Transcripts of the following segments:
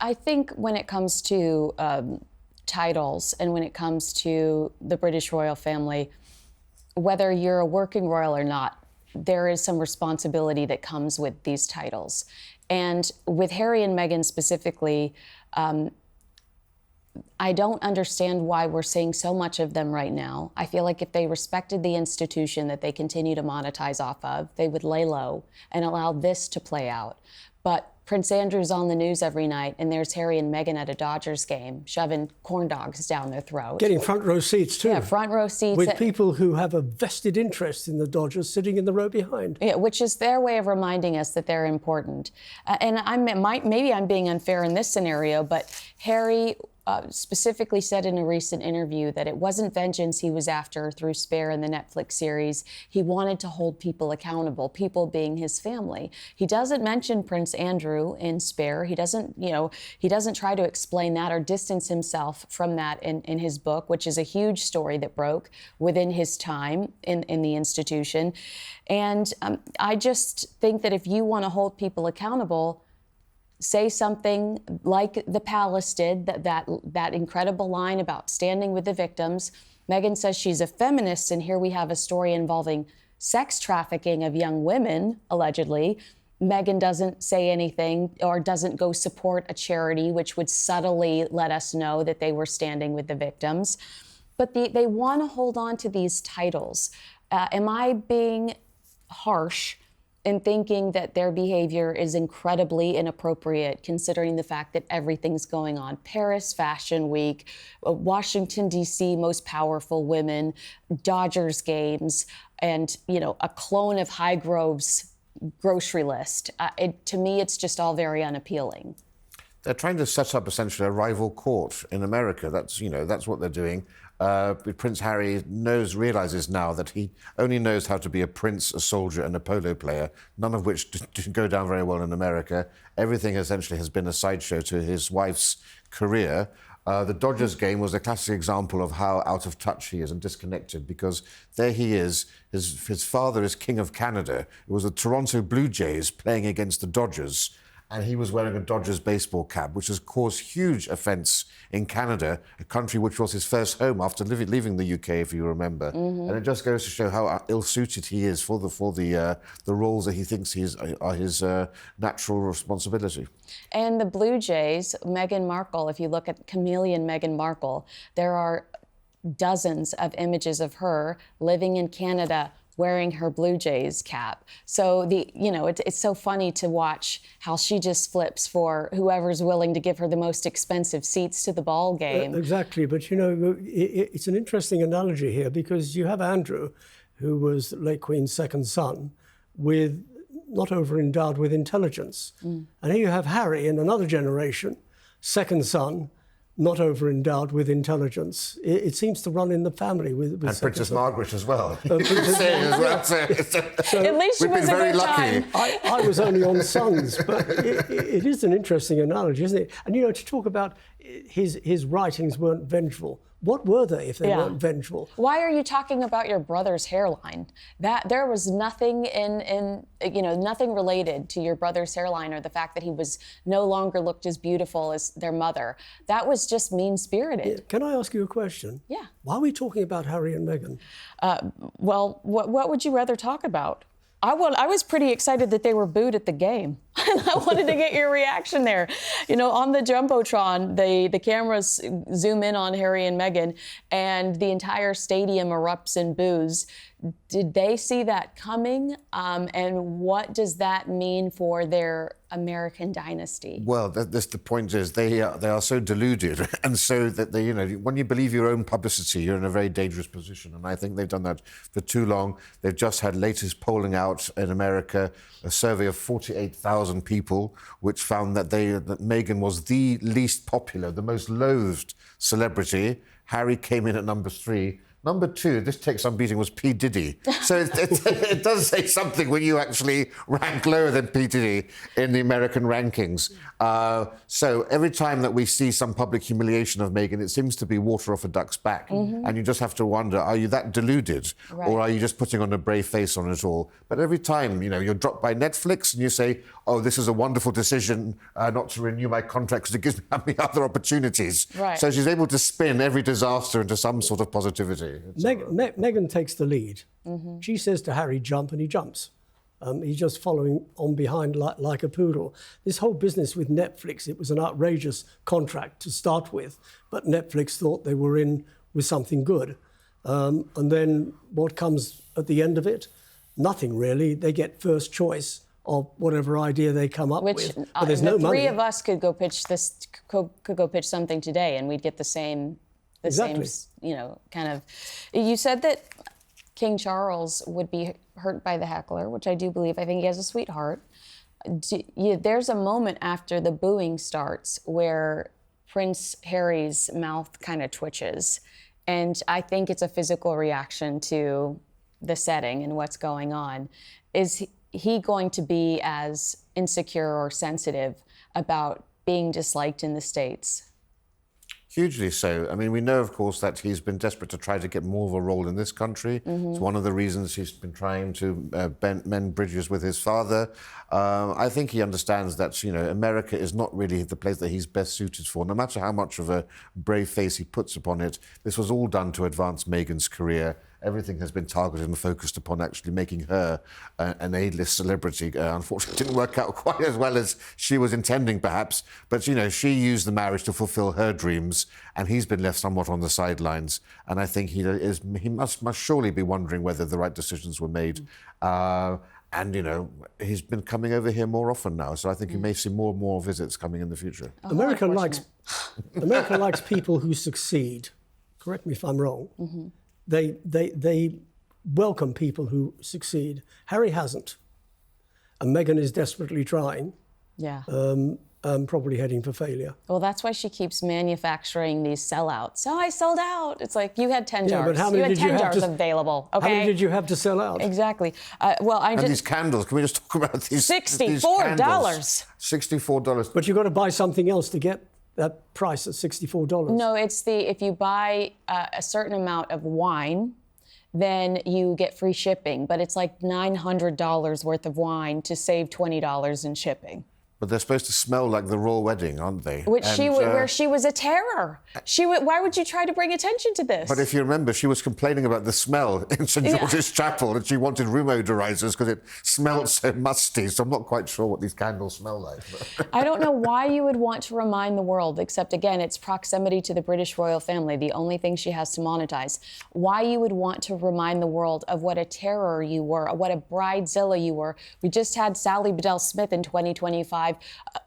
I think when it comes to titles and when it comes to the British royal family, whether you're a working royal or not, there is some responsibility that comes with these titles. And with Harry and Meghan specifically, I don't understand why we're seeing so much of them right now. I feel like if they respected the institution that they continue to monetize off of, they would lay low and allow this to play out. But Prince Andrew's on the news every night, and there's Harry and Meghan at a Dodgers game, shoving corn dogs down their throat. Getting front row seats, too. Yeah, front row seats. With people who have a vested interest in the Dodgers sitting in the row behind. Yeah, which is their way of reminding us that they're important. And maybe I'm being unfair in this scenario, but Harry specifically said in a recent interview that it wasn't vengeance he was after through Spare in the Netflix series. He wanted to hold people accountable, people being his family. He doesn't mention Prince Andrew in Spare. He doesn't try to explain that or distance himself from that in his book, which is a huge story that broke within his time in the institution. And I just think that if you want to hold people accountable, say something like the Palace did, that incredible line about standing with the victims. Meghan says she's a feminist, and here we have a story involving sex trafficking of young women, allegedly. Meghan doesn't say anything or doesn't go support a charity, which would subtly let us know that they were standing with the victims. But they want to hold on to these titles. Am I being harsh in thinking that their behavior is incredibly inappropriate, considering the fact that everything's going on? Paris Fashion Week, Washington, D.C., most powerful women, Dodgers games, and, a clone of Highgrove's grocery list. To me, it's just all very unappealing. They're trying to set up essentially a rival court in America. That's what they're doing. Prince Harry realizes now that he only knows how to be a prince, a soldier, and a polo player, none of which didn't go down very well in America. Everything essentially has been a sideshow to his wife's career. The Dodgers game was a classic example of how out of touch he is and disconnected, because there he is. His father is King of Canada. It was the Toronto Blue Jays playing against the Dodgers, and he was wearing a Dodgers baseball cap, which has caused huge offence in Canada, a country which was his first home after leaving the UK, if you remember. Mm-hmm. And it just goes to show how ill-suited he is for the roles that he thinks are his natural responsibility. And the Blue Jays, Meghan Markle, if you look at chameleon Meghan Markle, there are dozens of images of her living in Canada, wearing her Blue Jays cap. So it's so funny to watch how she just flips for whoever's willing to give her the most expensive seats to the ball game. Exactly, but it's an interesting analogy here, because you have Andrew, who was the late Queen's second son, not over-endowed with intelligence. And here you have Harry in another generation, second son, not over-endowed with intelligence. It seems to run in the family with and Princess Margaret as well. So, at least she was a good time. I was only on sons, but it is an interesting analogy, isn't it? And to talk about his writings weren't vengeful. What were they if they weren't vengeful? Why are you talking about your brother's hairline? That there was nothing nothing related to your brother's hairline or the fact that he was no longer looked as beautiful as their mother. That was just mean-spirited. Yeah. Can I ask you a question? Yeah. Why are we talking about Harry and Meghan? Well, what would you rather talk about? I was pretty excited that they were booed at the game. I wanted to get your reaction there. On the Jumbotron, the cameras zoom in on Harry and Meghan, and the entire stadium erupts in boos. Did they see that coming? And what does that mean for their American dynasty? Well, the point is they are so deluded, and so that when you believe your own publicity, you're in a very dangerous position. And I think they've done that for too long. They've just had latest polling out in America, a survey of 48,000 people, which found that Meghan was the least popular, the most loathed celebrity. Harry came in at number 3. Number two, this takes some beating, was P. Diddy. So it does say something when you actually rank lower than P. Diddy in the American rankings. So every time that we see some public humiliation of Meghan, it seems to be water off a duck's back. And you just have to wonder, are you that deluded? Right. Or are you just putting on a brave face on it all? But every time, you're dropped by Netflix and you say, oh, this is a wonderful decision not to renew my contract because it gives me other opportunities. Right. So she's able to spin every disaster into some sort of positivity. Meghan takes the lead. She says to Harry, jump, and he jumps. He's just following on behind like a poodle. This whole business with Netflix, it was an outrageous contract to start with, but Netflix thought they were in with something good. And then what comes at the end of it? Nothing really. They get first choice of whatever idea they come up with. But there's no money. The three of us could go pitch this, could go pitch something today, and we'd get the same, Exactly. kind of. You said that King Charles would be hurt by the heckler, which I do believe. I think he has a sweetheart. There's a moment after the booing starts where Prince Harry's mouth kind of twitches, and I think it's a physical reaction to the setting and what's going on. Is he going to be as insecure or sensitive about being disliked in the States? Hugely so. I mean, we know, of course, that he's been desperate to try to get more of a role in this country. It's one of the reasons he's been trying to mend bridges with his father. I think he understands that, America is not really the place that he's best suited for. No matter how much of a brave face he puts upon it, this was all done to advance Meghan's career. Everything has been targeted and focused upon actually making her an A-list celebrity. Unfortunately, it didn't work out quite as well as she was intending, perhaps. But, she used the marriage to fulfill her dreams, and he's been left somewhat on the sidelines. And I think he must surely be wondering whether the right decisions were made. And, he's been coming over here more often now, so I think you may see more and more visits coming in the future. America likes people who succeed. Correct me if I'm wrong. They welcome people who succeed. Harry hasn't. And Meghan is desperately trying. Yeah. Probably heading for failure. Well, that's why she keeps manufacturing these sellouts. So I sold out. It's like, you had 10 jars. But how many you had did 10 you have jars to, available, okay? How many did you have to sell out? Exactly. And these candles, can we just talk about these? $64. $64. But you've got to buy something else to get that price at $64. No, it's if you buy a certain amount of wine, then you get free shipping. But it's like $900 worth of wine to save $20 in shipping. But they're supposed to smell like the royal wedding, aren't they? Where she was a terror. Why would you try to bring attention to this? But if you remember, she was complaining about the smell in St. George's Chapel, and she wanted room odorizers because it smelled so musty. So I'm not quite sure what these candles smell like. I don't know why you would want to remind the world, except again, it's proximity to the British royal family, the only thing she has to monetize. Why you would want to remind the world of what a terror you were, what a bridezilla you were. We just had Sally Bedell Smith in 2025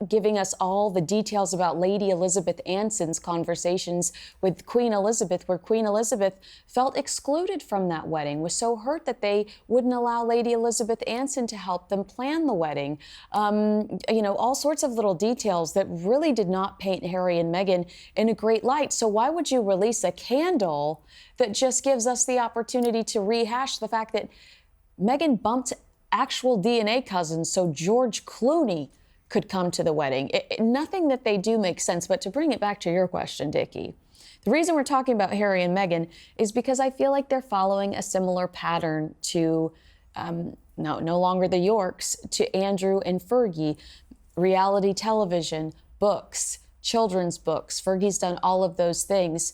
giving us all the details about Lady Elizabeth Anson's conversations with Queen Elizabeth, where Queen Elizabeth felt excluded from that wedding, was so hurt that they wouldn't allow Lady Elizabeth Anson to help them plan the wedding. All sorts of little details that really did not paint Harry and Meghan in a great light. So why would you release a candle that just gives us the opportunity to rehash the fact that Meghan bumped actual DNA cousins so George Clooney could come to the wedding? Nothing that they do makes sense. But to bring it back to your question, Dickie, the reason we're talking about Harry and Meghan is because I feel like they're following a similar pattern to, no longer the Yorks, to Andrew and Fergie. Reality television, books, children's books. Fergie's done all of those things.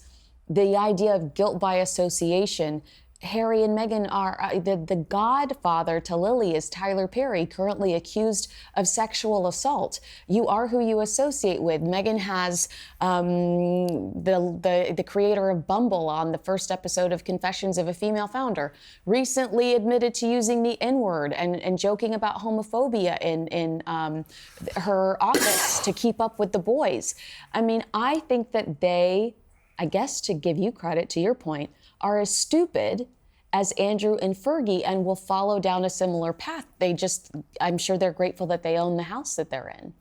The idea of guilt by association. Harry and Meghan are, the godfather to Lily is Tyler Perry, currently accused of sexual assault. You are who you associate with. Meghan has the creator of Bumble on the first episode of Confessions of a Female Founder, recently admitted to using the N-word and joking about homophobia in her office to keep up with the boys. I mean, I think that they, I guess to give you credit to your point, are as stupid as Andrew and Fergie and will follow down a similar path. I'm sure they're grateful that they own the house that they're in.